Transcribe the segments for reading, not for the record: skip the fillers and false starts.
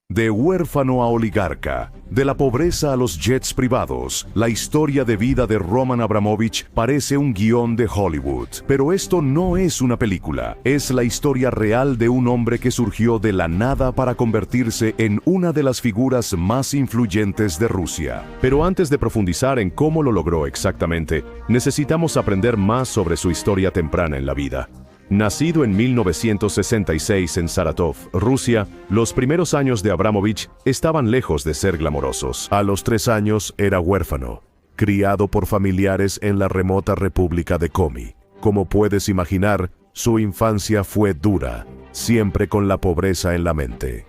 De huérfano a oligarca, de la pobreza a los jets privados, la historia de vida de Roman Abramovich parece un guión de Hollywood. Pero esto no es una película, es la historia real de un hombre que surgió de la nada para convertirse en una de las figuras más influyentes de Rusia. Pero antes de profundizar en cómo lo logró exactamente, necesitamos aprender más sobre su historia temprana en la vida. Nacido en 1966 en Saratov, Rusia, los primeros años de Abramovich estaban lejos de ser glamorosos. A los 3 años era huérfano, criado por familiares en la remota República de Komi. Como puedes imaginar, su infancia fue dura, siempre con la pobreza en la mente.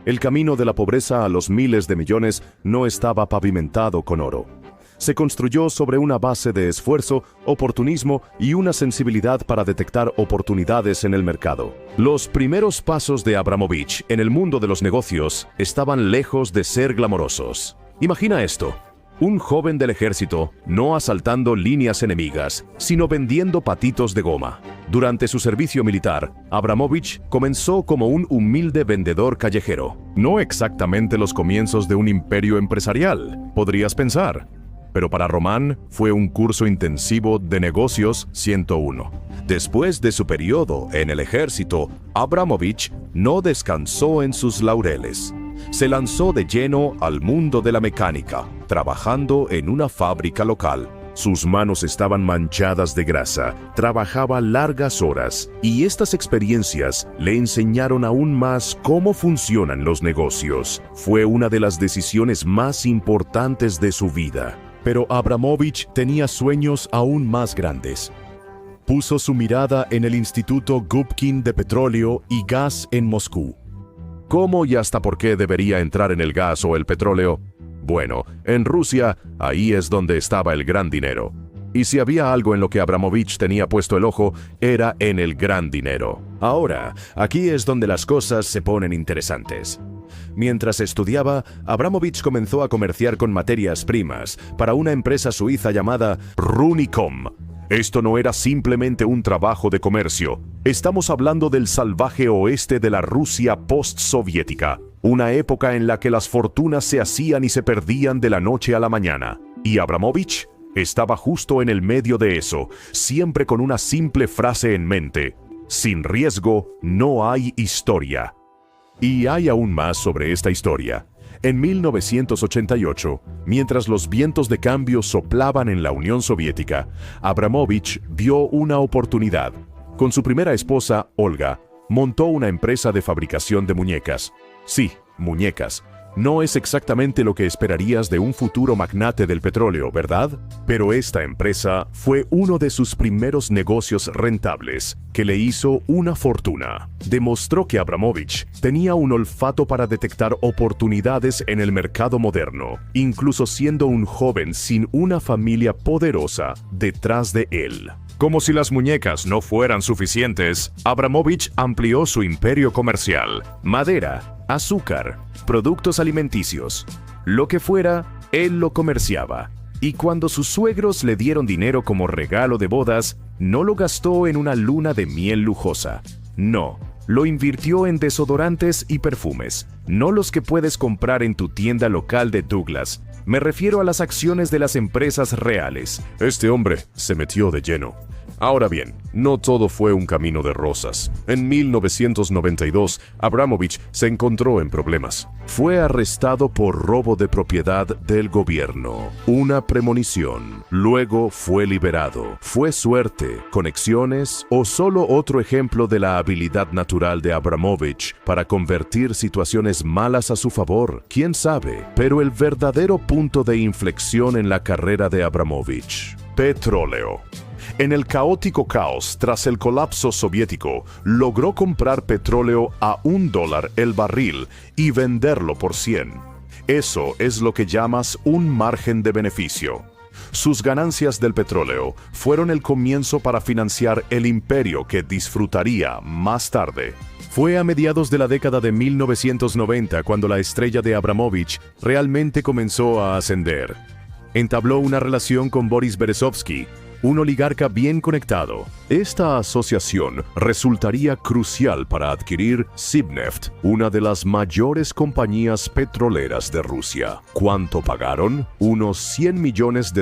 El camino de la pobreza a los miles de millones no estaba pavimentado con oro. Se construyó sobre una base de esfuerzo, oportunismo y una sensibilidad para detectar oportunidades en el mercado. Los primeros pasos de Abramovich en el mundo de los negocios estaban lejos de ser glamorosos. Imagina esto: un joven del ejército no asaltando líneas enemigas, sino vendiendo patitos de goma. Durante su servicio militar, Abramovich comenzó como un humilde vendedor callejero. No exactamente los comienzos de un imperio empresarial, podrías pensar. Pero para Roman fue un curso intensivo de negocios 101. Después de su periodo en el ejército, Abramovich no descansó en sus laureles. Se lanzó de lleno al mundo de la mecánica, trabajando en una fábrica local. Sus manos estaban manchadas de grasa, trabajaba largas horas, y estas experiencias le enseñaron aún más cómo funcionan los negocios. Fue una de las decisiones más importantes de su vida. Pero Abramovich tenía sueños aún más grandes. Puso su mirada en el Instituto Gubkin de Petróleo y Gas en Moscú. ¿Cómo y hasta por qué debería entrar en el gas o el petróleo? Bueno, en Rusia, ahí es donde estaba el gran dinero. Y si había algo en lo que Abramovich tenía puesto el ojo, era en el gran dinero. Ahora, aquí es donde las cosas se ponen interesantes. Mientras estudiaba, Abramovich comenzó a comerciar con materias primas para una empresa suiza llamada Runicom. Esto no era simplemente un trabajo de comercio. Estamos hablando del salvaje oeste de la Rusia postsoviética, una época en la que las fortunas se hacían y se perdían de la noche a la mañana. Y Abramovich estaba justo en el medio de eso, siempre con una simple frase en mente: sin riesgo no hay historia. Y hay aún más sobre esta historia. En 1988, mientras los vientos de cambio soplaban en la Unión Soviética, Abramovich vio una oportunidad. Con su primera esposa, Olga, montó una empresa de fabricación de muñecas. Sí, muñecas. No es exactamente lo que esperarías de un futuro magnate del petróleo, ¿verdad? Pero esta empresa fue uno de sus primeros negocios rentables, que le hizo una fortuna. Demostró que Abramovich tenía un olfato para detectar oportunidades en el mercado moderno, incluso siendo un joven sin una familia poderosa detrás de él. Como si las muñecas no fueran suficientes, Abramovich amplió su imperio comercial. Madera, azúcar, productos alimenticios. Lo que fuera, él lo comerciaba. Y cuando sus suegros le dieron dinero como regalo de bodas, no lo gastó en una luna de miel lujosa. No, lo invirtió en desodorantes y perfumes, no los que puedes comprar en tu tienda local de Douglas. Me refiero a las acciones de las empresas reales. Este hombre se metió de lleno. Ahora bien, no todo fue un camino de rosas. En 1992, Abramovich se encontró en problemas. Fue arrestado por robo de propiedad del gobierno, una premonición. Luego fue liberado. ¿Fue suerte, conexiones o solo otro ejemplo de la habilidad natural de Abramovich para convertir situaciones malas a su favor? ¿Quién sabe? Pero el verdadero punto de inflexión en la carrera de Abramovich: petróleo. En el caótico caos tras el colapso soviético, logró comprar petróleo a $1 el barril y venderlo por 100. Eso es lo que llamas un margen de beneficio. Sus ganancias del petróleo fueron el comienzo para financiar el imperio que disfrutaría más tarde. Fue a mediados de la década de 1990 cuando la estrella de Abramovich realmente comenzó a ascender. Entabló una relación con Boris Berezovsky, un oligarca bien conectado. Esta asociación resultaría crucial para adquirir Sibneft, una de las mayores compañías petroleras de Rusia. ¿Cuánto pagaron? Unos $100 millones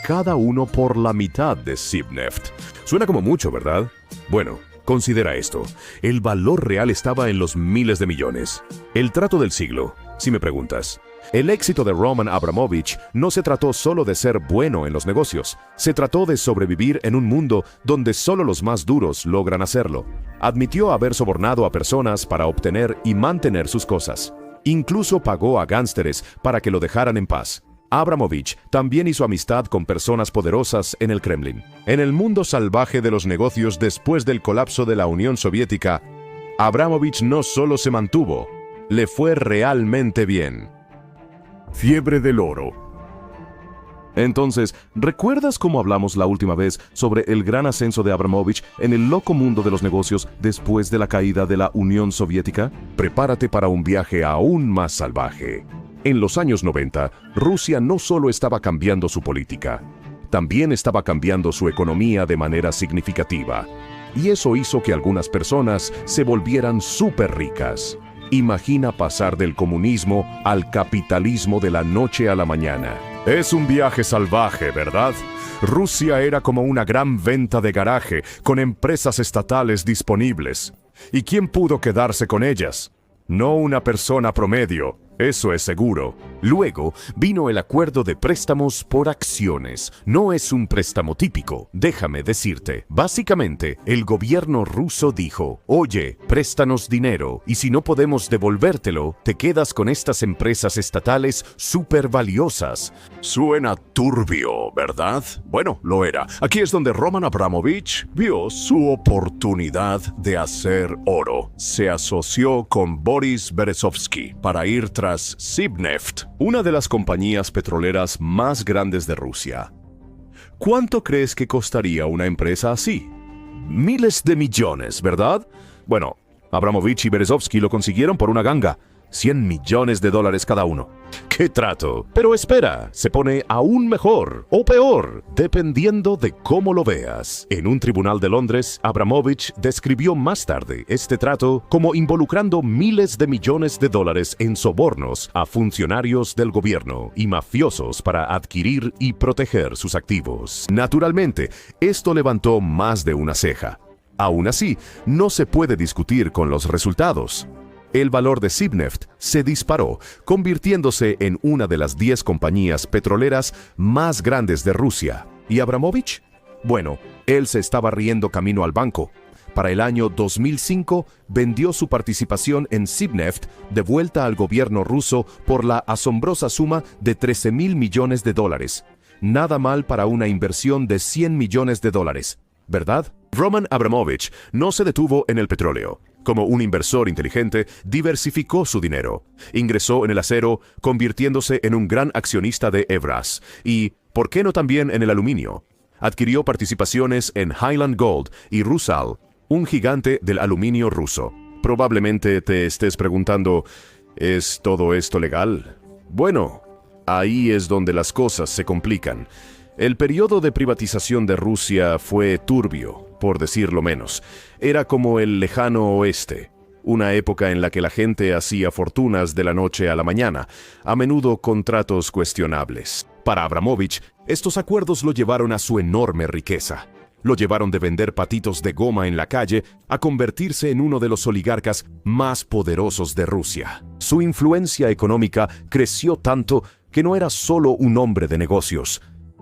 cada uno por la mitad de Sibneft. Suena como mucho, ¿verdad? Bueno, considera esto. El valor real estaba en los miles de millones. El trato del siglo, si me preguntas. El éxito de Roman Abramovich no se trató solo de ser bueno en los negocios, se trató de sobrevivir en un mundo donde solo los más duros logran hacerlo. Admitió haber sobornado a personas para obtener y mantener sus cosas. Incluso pagó a gánsteres para que lo dejaran en paz. Abramovich también hizo amistad con personas poderosas en el Kremlin. En el mundo salvaje de los negocios después del colapso de la Unión Soviética, Abramovich no solo se mantuvo, le fue realmente bien. Fiebre del oro. Entonces, ¿recuerdas cómo hablamos la última vez sobre el gran ascenso de Abramovich en el loco mundo de los negocios después de la caída de la Unión Soviética? Prepárate para un viaje aún más salvaje. En los años 90, Rusia no solo estaba cambiando su política, también estaba cambiando su economía de manera significativa. Y eso hizo que algunas personas se volvieran súper ricas. Imagina pasar del comunismo al capitalismo de la noche a la mañana. Es un viaje salvaje, ¿verdad? Rusia era como una gran venta de garaje, con empresas estatales disponibles. ¿Y quién pudo quedarse con ellas? No una persona promedio. Eso es seguro. Luego vino el acuerdo de préstamos por acciones. No es un préstamo típico, déjame decirte. Básicamente, el gobierno ruso dijo, oye, préstanos dinero, y si no podemos devolvértelo, te quedas con estas empresas estatales súper valiosas. Suena turbio, ¿verdad? Bueno, lo era. Aquí es donde Roman Abramovich vio su oportunidad de hacer oro. Se asoció con Boris Berezovsky para ir tras Sibneft, una de las compañías petroleras más grandes de Rusia. ¿Cuánto crees que costaría una empresa así? Miles de millones, ¿verdad? Bueno, Abramovich y Berezovsky lo consiguieron por una ganga. $100 millones cada uno. ¡Qué trato! Pero espera, se pone aún mejor o peor, dependiendo de cómo lo veas. En un tribunal de Londres, Abramovich describió más tarde este trato como involucrando miles de millones de dólares en sobornos a funcionarios del gobierno y mafiosos para adquirir y proteger sus activos. Naturalmente, esto levantó más de una ceja. Aún así, no se puede discutir con los resultados. El valor de Sibneft se disparó, convirtiéndose en una de las 10 compañías petroleras más grandes de Rusia. ¿Y Abramovich? Bueno, él se estaba riendo camino al banco. Para el año 2005, vendió su participación en Sibneft de vuelta al gobierno ruso por la asombrosa suma de $13,000 millones. Nada mal para una inversión de $100 millones, ¿verdad? Roman Abramovich no se detuvo en el petróleo. Como un inversor inteligente, diversificó su dinero. Ingresó en el acero, convirtiéndose en un gran accionista de Evraz. Y, ¿por qué no también en el aluminio? Adquirió participaciones en Highland Gold y Rusal, un gigante del aluminio ruso. Probablemente te estés preguntando, ¿es todo esto legal? Bueno, ahí es donde las cosas se complican. El periodo de privatización de Rusia fue turbio, por decirlo menos. Era como el lejano oeste, una época en la que la gente hacía fortunas de la noche a la mañana, a menudo con tratos cuestionables. Para Abramovich, estos acuerdos lo llevaron a su enorme riqueza. Lo llevaron de vender patitos de goma en la calle a convertirse en uno de los oligarcas más poderosos de Rusia. Su influencia económica creció tanto que no era solo un hombre de negocios.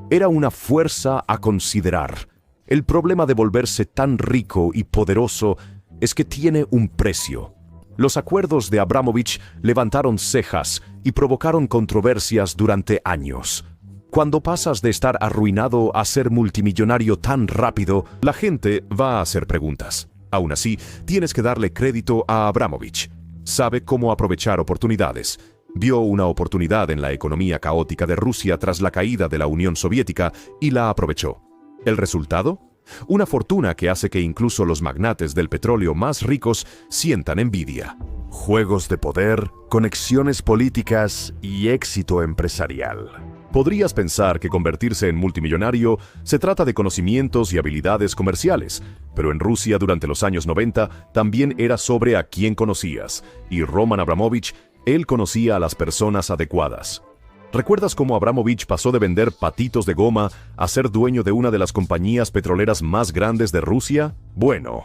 Era una fuerza a considerar. El problema de volverse tan rico y poderoso es que tiene un precio. Los acuerdos de Abramovich levantaron cejas y provocaron controversias durante años. Cuando pasas de estar arruinado a ser multimillonario tan rápido, la gente va a hacer preguntas. Aún así, tienes que darle crédito a Abramovich. Sabe cómo aprovechar oportunidades. Vio una oportunidad en la economía caótica de Rusia tras la caída de la Unión Soviética y la aprovechó. ¿El resultado? Una fortuna que hace que incluso los magnates del petróleo más ricos sientan envidia. Juegos de poder, conexiones políticas y éxito empresarial. Podrías pensar que convertirse en multimillonario se trata de conocimientos y habilidades comerciales, pero en Rusia durante los años 90 también era sobre a quién conocías, y Roman Abramovich, él conocía a las personas adecuadas. ¿Recuerdas cómo Abramovich pasó de vender patitos de goma a ser dueño de una de las compañías petroleras más grandes de Rusia? Bueno,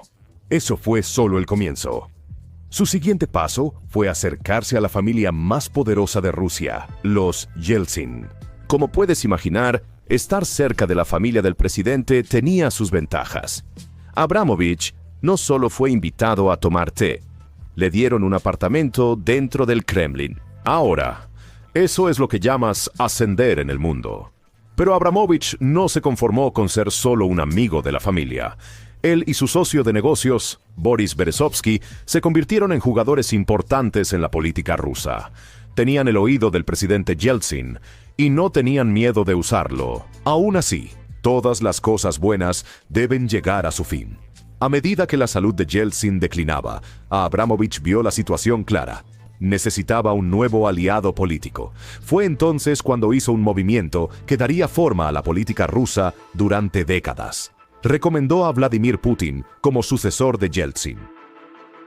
eso fue solo el comienzo. Su siguiente paso fue acercarse a la familia más poderosa de Rusia, los Yeltsin. Como puedes imaginar, estar cerca de la familia del presidente tenía sus ventajas. Abramovich no solo fue invitado a tomar té, le dieron un apartamento dentro del Kremlin. Ahora, eso es lo que llamas ascender en el mundo. Pero Abramovich no se conformó con ser solo un amigo de la familia. Él y su socio de negocios, Boris Berezovsky, se convirtieron en jugadores importantes en la política rusa. Tenían el oído del presidente Yeltsin y no tenían miedo de usarlo. Aún así, todas las cosas buenas deben llegar a su fin. A medida que la salud de Yeltsin declinaba, Abramovich vio la situación clara. Necesitaba un nuevo aliado político. Fue entonces cuando hizo un movimiento que daría forma a la política rusa durante décadas. Recomendó a Vladimir Putin como sucesor de Yeltsin.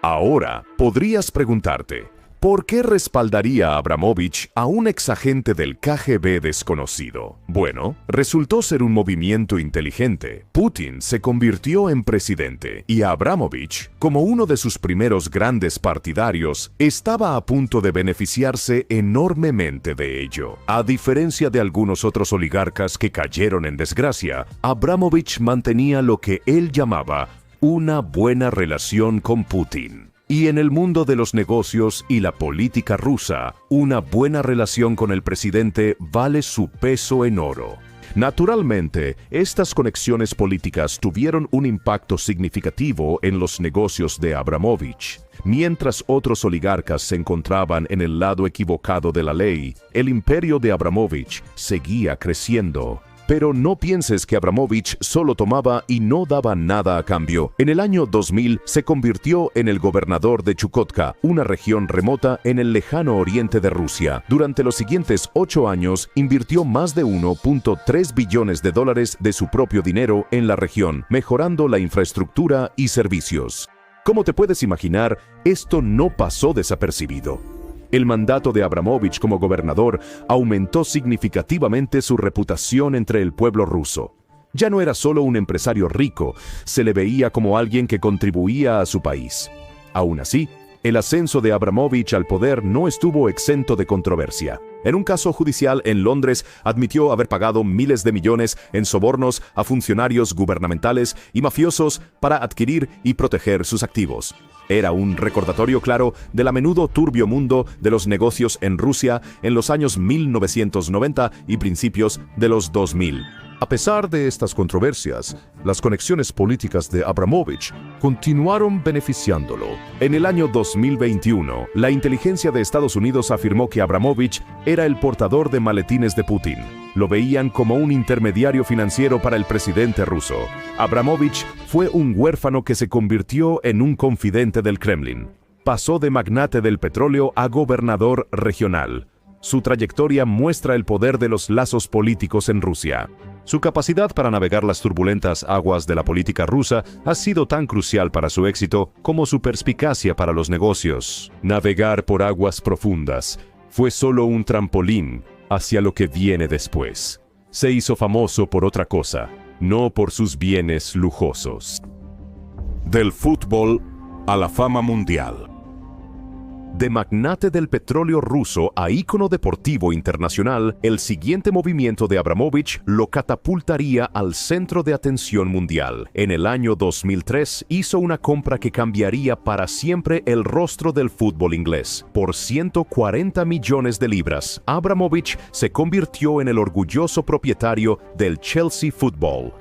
Ahora podrías preguntarte, ¿por qué respaldaría Abramovich a un exagente del KGB desconocido? Bueno, resultó ser un movimiento inteligente. Putin se convirtió en presidente y Abramovich, como uno de sus primeros grandes partidarios, estaba a punto de beneficiarse enormemente de ello. A diferencia de algunos otros oligarcas que cayeron en desgracia, Abramovich mantenía lo que él llamaba una buena relación con Putin. Y en el mundo de los negocios y la política rusa, una buena relación con el presidente vale su peso en oro. Naturalmente, estas conexiones políticas tuvieron un impacto significativo en los negocios de Abramovich. Mientras otros oligarcas se encontraban en el lado equivocado de la ley, el imperio de Abramovich seguía creciendo. Pero no pienses que Abramovich solo tomaba y no daba nada a cambio. En el año 2000 se convirtió en el gobernador de Chukotka, una región remota en el lejano oriente de Rusia. Durante los siguientes 8 años invirtió más de 1.3 billones de dólares de su propio dinero en la región, mejorando la infraestructura y servicios. Como te puedes imaginar, esto no pasó desapercibido. El mandato de Abramovich como gobernador aumentó significativamente su reputación entre el pueblo ruso. Ya no era solo un empresario rico, se le veía como alguien que contribuía a su país. Aún así, el ascenso de Abramovich al poder no estuvo exento de controversia. En un caso judicial en Londres, admitió haber pagado miles de millones en sobornos a funcionarios gubernamentales y mafiosos para adquirir y proteger sus activos. Era un recordatorio claro del a menudo turbio mundo de los negocios en Rusia en los años 1990 y principios de los 2000. A pesar de estas controversias, las conexiones políticas de Abramovich continuaron beneficiándolo. En el año 2021, la inteligencia de Estados Unidos afirmó que Abramovich era el portador de maletines de Putin. Lo veían como un intermediario financiero para el presidente ruso. Abramovich fue un huérfano que se convirtió en un confidente del Kremlin. Pasó de magnate del petróleo a gobernador regional. Su trayectoria muestra el poder de los lazos políticos en Rusia. Su capacidad para navegar las turbulentas aguas de la política rusa ha sido tan crucial para su éxito como su perspicacia para los negocios. Navegar por aguas profundas fue solo un trampolín hacia lo que viene después. Se hizo famoso por otra cosa, no por sus bienes lujosos. Del fútbol a la fama mundial. De magnate del petróleo ruso a ícono deportivo internacional, el siguiente movimiento de Abramovich lo catapultaría al centro de atención mundial. En el año 2003 hizo una compra que cambiaría para siempre el rostro del fútbol inglés. Por 140 millones de libras, Abramovich se convirtió en el orgulloso propietario del Chelsea Football.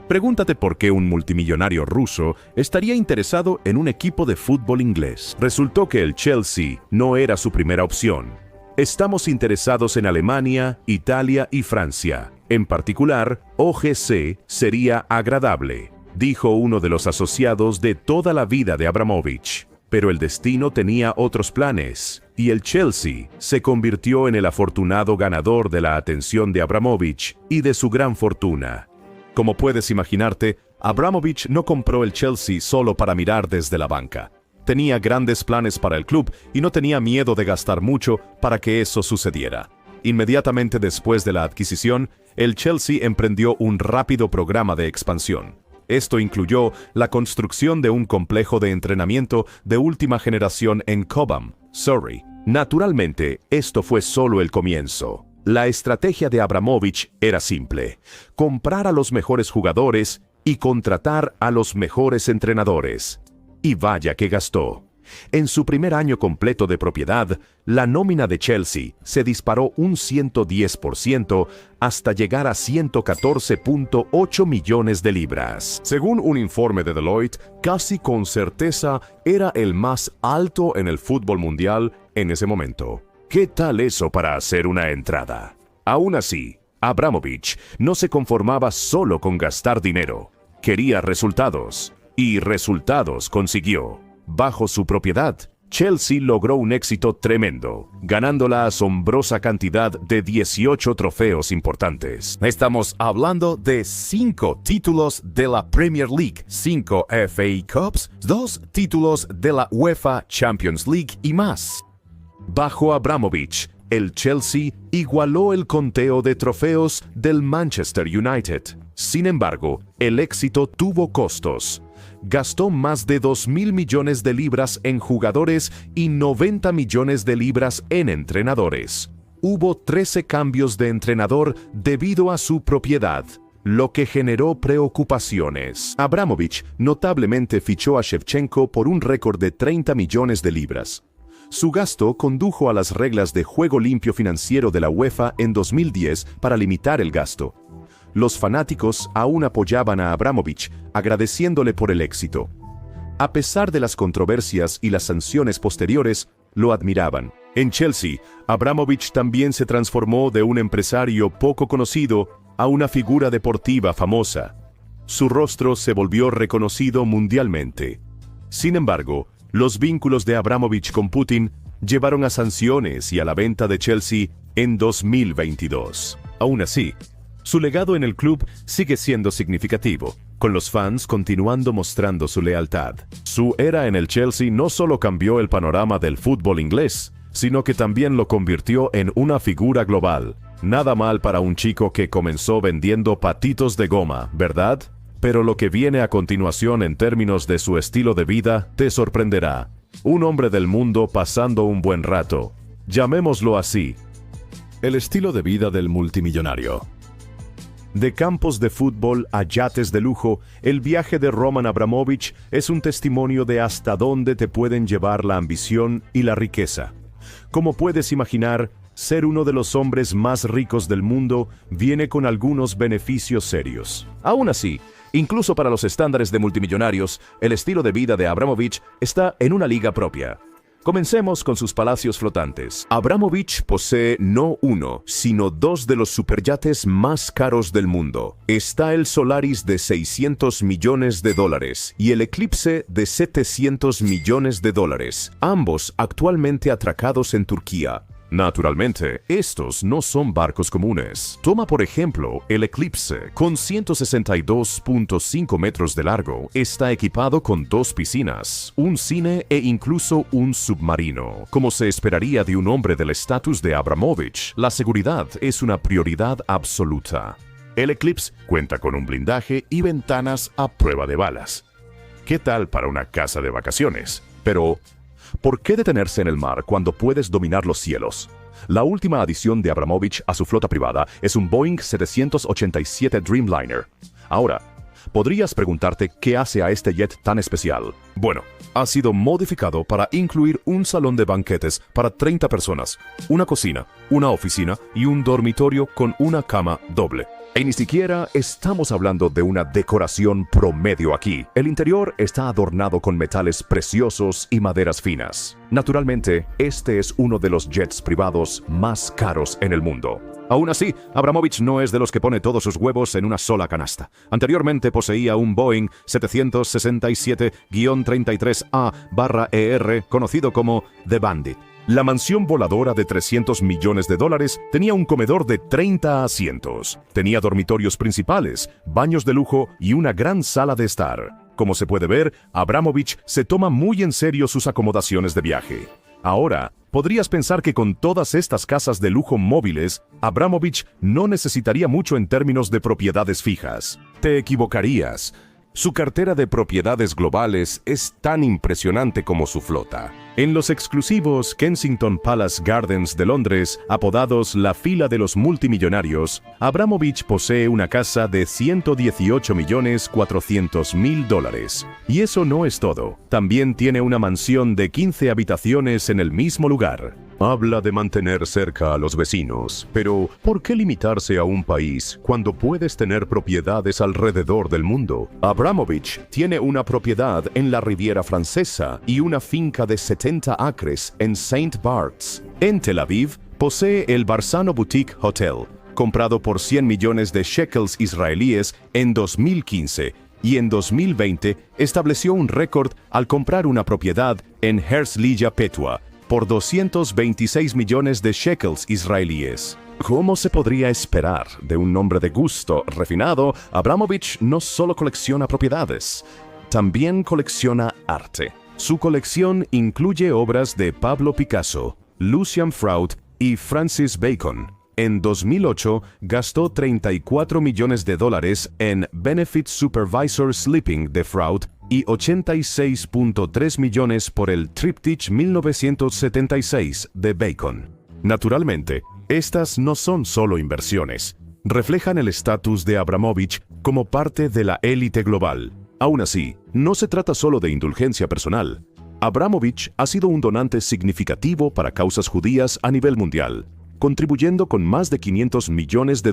Pregúntate por qué un multimillonario ruso estaría interesado en un equipo de fútbol inglés. Resultó que el Chelsea no era su primera opción. Estamos interesados en Alemania, Italia y Francia. En particular, OGC sería agradable, dijo uno de los asociados de toda la vida de Abramovich. Pero el destino tenía otros planes. y el Chelsea se convirtió en el afortunado ganador de la atención de Abramovich y de su gran fortuna. Como puedes imaginarte, Abramovich no compró el Chelsea solo para mirar desde la banca. Tenía grandes planes para el club y no tenía miedo de gastar mucho para que eso sucediera. Inmediatamente después de la adquisición, el Chelsea emprendió un rápido programa de expansión. Esto incluyó la construcción de un complejo de entrenamiento de última generación en Cobham, Surrey. Naturalmente, esto fue solo el comienzo. La estrategia de Abramovich era simple: comprar a los mejores jugadores y contratar a los mejores entrenadores. Y vaya que gastó. En su primer año completo de propiedad, la nómina de Chelsea se disparó un 110% hasta llegar a 114.8 millones de libras. Según un informe de Deloitte, casi con certeza era el más alto en el fútbol mundial en ese momento. ¿Qué tal eso para hacer una entrada? Aún así, Abramovich no se conformaba solo con gastar dinero. Quería resultados. Y resultados consiguió. Bajo su propiedad, Chelsea logró un éxito tremendo, ganando la asombrosa cantidad de 18 trofeos importantes. Estamos hablando de 5 títulos de la Premier League, 5 FA Cups, 2 títulos de la UEFA Champions League y más. Bajo Abramovich, el Chelsea igualó el conteo de trofeos del Manchester United. Sin embargo, el éxito tuvo costos. Gastó más de 2.000 millones de libras en jugadores y 90 millones de libras en entrenadores. Hubo 13 cambios de entrenador debido a su propiedad, lo que generó preocupaciones. Abramovich notablemente fichó a Shevchenko por un récord de 30 millones de libras. Su gasto condujo a las reglas de juego limpio financiero de la UEFA en 2010 para limitar el gasto. Los fanáticos aún apoyaban a Abramovich, agradeciéndole por el éxito. A pesar de las controversias y las sanciones posteriores, lo admiraban. En Chelsea, Abramovich también se transformó de un empresario poco conocido a una figura deportiva famosa. Su rostro se volvió reconocido mundialmente. Sin embargo, los vínculos de Abramovich con Putin llevaron a sanciones y a la venta de Chelsea en 2022. Aún así, su legado en el club sigue siendo significativo, con los fans continuando mostrando su lealtad. Su era en el Chelsea no solo cambió el panorama del fútbol inglés, sino que también lo convirtió en una figura global. Nada mal para un chico que comenzó vendiendo patitos de goma, ¿verdad? Pero lo que viene a continuación en términos de su estilo de vida te sorprenderá. Un hombre del mundo pasando un buen rato. Llamémoslo así. El estilo de vida del multimillonario. De campos de fútbol a yates de lujo, el viaje de Roman Abramovich es un testimonio de hasta dónde te pueden llevar la ambición y la riqueza. Como puedes imaginar, ser uno de los hombres más ricos del mundo viene con algunos beneficios serios. Aún así, incluso para los estándares de multimillonarios, el estilo de vida de Abramovich está en una liga propia. Comencemos con sus palacios flotantes. Abramovich posee no uno, sino 2 de los superyates más caros del mundo. Está el Solaris de $600 millones y el Eclipse de $700 millones, ambos actualmente atracados en Turquía. Naturalmente, estos no son barcos comunes. Toma por ejemplo el Eclipse, con 162.5 metros de largo, está equipado con 2 piscinas, un cine e incluso un submarino. Como se esperaría de un hombre del estatus de Abramovich, la seguridad es una prioridad absoluta. El Eclipse cuenta con un blindaje y ventanas a prueba de balas. ¿Qué tal para una casa de vacaciones? Pero ¿por qué detenerse en el mar cuando puedes dominar los cielos? La última adición de Abramovich a su flota privada es un Boeing 787 Dreamliner. Ahora, podrías preguntarte qué hace a este jet tan especial. Bueno, ha sido modificado para incluir un salón de banquetes para 30 personas, una cocina, una oficina y un dormitorio con una cama doble. Y ni siquiera estamos hablando de una decoración promedio aquí. El interior está adornado con metales preciosos y maderas finas. Naturalmente, este es uno de los jets privados más caros en el mundo. Aún así, Abramovich no es de los que pone todos sus huevos en una sola canasta. Anteriormente poseía un Boeing 767-33A/ER conocido como The Bandit. La mansión voladora de $300 millones tenía un comedor de 30 asientos. Tenía dormitorios principales, baños de lujo y una gran sala de estar. Como se puede ver, Abramovich se toma muy en serio sus acomodaciones de viaje. Ahora, podrías pensar que con todas estas casas de lujo móviles, Abramovich no necesitaría mucho en términos de propiedades fijas. Te equivocarías. Su cartera de propiedades globales es tan impresionante como su flota. En los exclusivos Kensington Palace Gardens de Londres, apodados la fila de los multimillonarios, Abramovich posee una casa de $118.400.000. Y eso no es todo. También tiene una mansión de 15 habitaciones en el mismo lugar. Habla de mantener cerca a los vecinos, pero ¿por qué limitarse a un país cuando puedes tener propiedades alrededor del mundo? Abramovich tiene una propiedad en la Riviera Francesa y una finca de 70 acres en St. Barts. En Tel Aviv, posee el Barzano Boutique Hotel, comprado por 100 millones de shekels israelíes en 2015, y en 2020 estableció un récord al comprar una propiedad en Herzliya Petua, por 226 millones de shekels israelíes. ¿Cómo se podría esperar de un hombre de gusto refinado? Abramovich no solo colecciona propiedades, también colecciona arte. Su colección incluye obras de Pablo Picasso, Lucian Freud y Francis Bacon. En 2008 gastó $34 millones en Benefit Supervisor Sleeping de Freud y 86.3 millones por el Triptych 1976 de Bacon. Naturalmente, estas no son solo inversiones. Reflejan el estatus de Abramovich como parte de la élite global. Aún así, no se trata solo de indulgencia personal. Abramovich ha sido un donante significativo para causas judías a nivel mundial, contribuyendo con más de $500 millones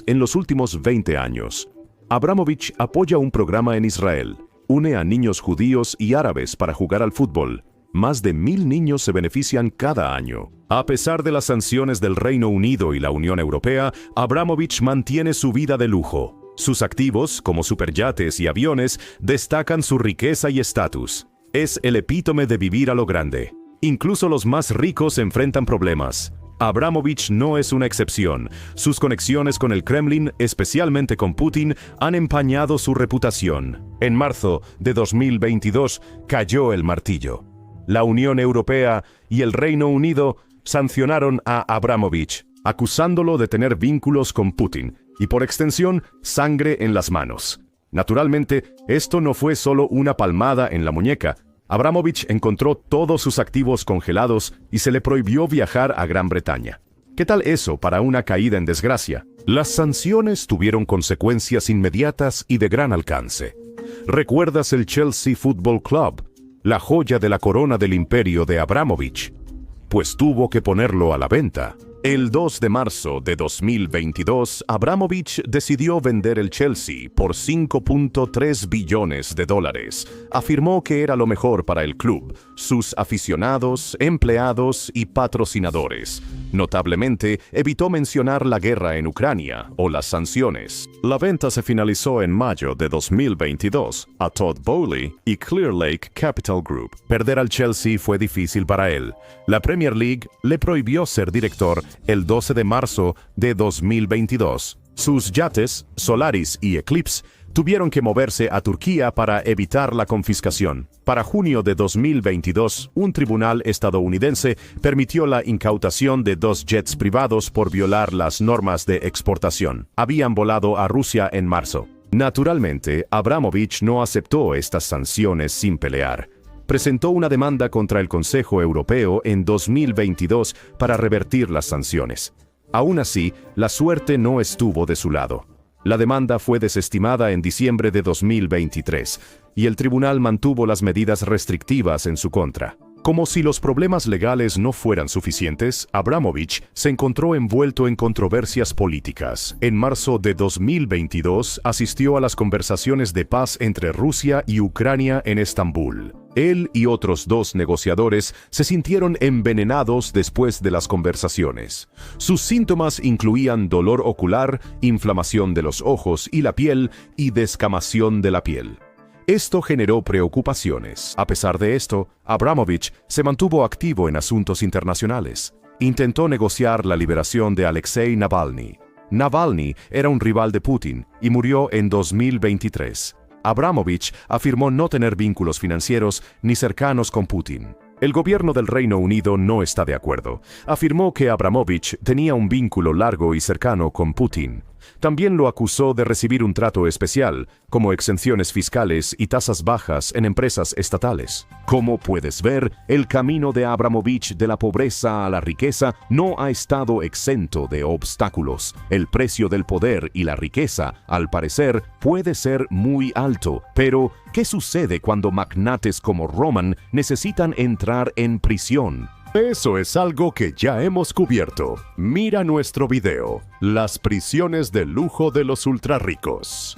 en los últimos 20 años. Abramovich apoya un programa en Israel. Une a niños judíos y árabes para jugar al fútbol. Más de 1.000 niños se benefician cada año. A pesar de las sanciones del Reino Unido y la Unión Europea, Abramovich mantiene su vida de lujo. Sus activos, como superyates y aviones, destacan su riqueza y estatus. Es el epítome de vivir a lo grande. Incluso los más ricos enfrentan problemas. Abramovich no es una excepción. Sus conexiones con el Kremlin, especialmente con Putin, han empañado su reputación. En marzo de 2022 cayó el martillo. La Unión Europea y el Reino Unido sancionaron a Abramovich, acusándolo de tener vínculos con Putin y, por extensión, sangre en las manos. Naturalmente, esto no fue solo una palmada en la muñeca. Abramovich encontró todos sus activos congelados y se le prohibió viajar a Gran Bretaña. ¿Qué tal eso para una caída en desgracia? Las sanciones tuvieron consecuencias inmediatas y de gran alcance. ¿Recuerdas el Chelsea Football Club, la joya de la corona del imperio de Abramovich? Pues tuvo que ponerlo a la venta. El 2 de marzo de 2022, Abramovich decidió vender el Chelsea por $5.3 billones. Afirmó que era lo mejor para el club, sus aficionados, empleados y patrocinadores. Notablemente, evitó mencionar la guerra en Ucrania o las sanciones. La venta se finalizó en mayo de 2022 a Todd Boehly y Clear Lake Capital Group. Perder al Chelsea fue difícil para él. La Premier League le prohibió ser director el 12 de marzo de 2022. Sus yates, Solaris y Eclipse, tuvieron que moverse a Turquía para evitar la confiscación. Para junio de 2022, un tribunal estadounidense permitió la incautación de 2 jets privados por violar las normas de exportación. Habían volado a Rusia en marzo. Naturalmente, Abramovich no aceptó estas sanciones sin pelear. Presentó una demanda contra el Consejo Europeo en 2022 para revertir las sanciones. Aún así, la suerte no estuvo de su lado. La demanda fue desestimada en diciembre de 2023, y el tribunal mantuvo las medidas restrictivas en su contra. Como si los problemas legales no fueran suficientes, Abramovich se encontró envuelto en controversias políticas. En marzo de 2022 asistió a las conversaciones de paz entre Rusia y Ucrania en Estambul. Él y otros 2 negociadores se sintieron envenenados después de las conversaciones. Sus síntomas incluían dolor ocular, inflamación de los ojos y la piel y descamación de la piel. Esto generó preocupaciones. A pesar de esto, Abramovich se mantuvo activo en asuntos internacionales. Intentó negociar la liberación de Alexei Navalny. Navalny era un rival de Putin y murió en 2023. Abramovich afirmó no tener vínculos financieros ni cercanos con Putin. El gobierno del Reino Unido no está de acuerdo. Afirmó que Abramovich tenía un vínculo largo y cercano con Putin. También lo acusó de recibir un trato especial, como exenciones fiscales y tasas bajas en empresas estatales. Como puedes ver, el camino de Abramovich de la pobreza a la riqueza no ha estado exento de obstáculos. El precio del poder y la riqueza, al parecer, puede ser muy alto. Pero, ¿qué sucede cuando magnates como Roman necesitan entrar en prisión? Eso es algo que ya hemos cubierto. Mira nuestro video, las prisiones de lujo de los ultrarricos.